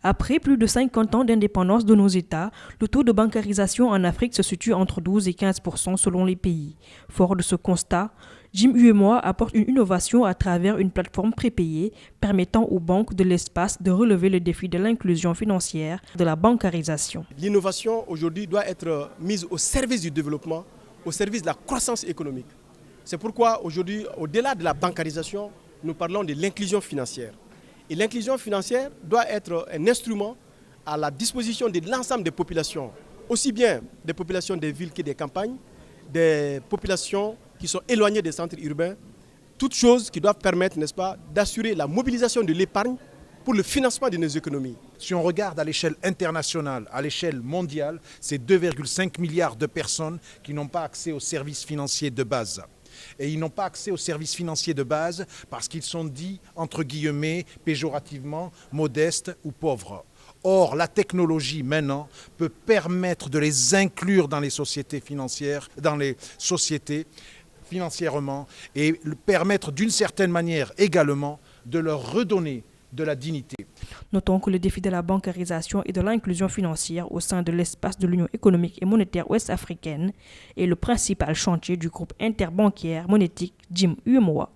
Après plus de 50 ans d'indépendance de nos États, le taux de bancarisation en Afrique se situe entre 12 et 15% selon les pays. Fort de ce constat, Jim UEMOA apporte une innovation à travers une plateforme prépayée permettant aux banques de l'espace de relever le défi de l'inclusion financière de la bancarisation. L'innovation aujourd'hui doit être mise au service du développement, au service de la croissance économique. C'est pourquoi aujourd'hui, au-delà de la bancarisation, nous parlons de l'inclusion financière. Et l'inclusion financière doit être un instrument à la disposition de l'ensemble des populations, aussi bien des populations des villes que des campagnes, des populations qui sont éloignées des centres urbains, toutes choses qui doivent permettre, n'est-ce pas, d'assurer la mobilisation de l'épargne pour le financement de nos économies. Si on regarde à l'échelle internationale, à l'échelle mondiale, c'est 2,5 milliards de personnes qui n'ont pas accès aux services financiers de base. Et ils n'ont pas accès aux services financiers de base parce qu'ils sont dits, entre guillemets, péjorativement, modestes ou pauvres. Or, la technologie, maintenant, peut permettre de les inclure dans les sociétés financières, financièrement, et permettre d'une certaine manière également de leur redonner de la dignité. Notons que le défi de la bancarisation et de l'inclusion financière au sein de l'espace de l'Union économique et monétaire ouest-africaine est le principal chantier du groupe interbancaire monétique Jim UEMOA.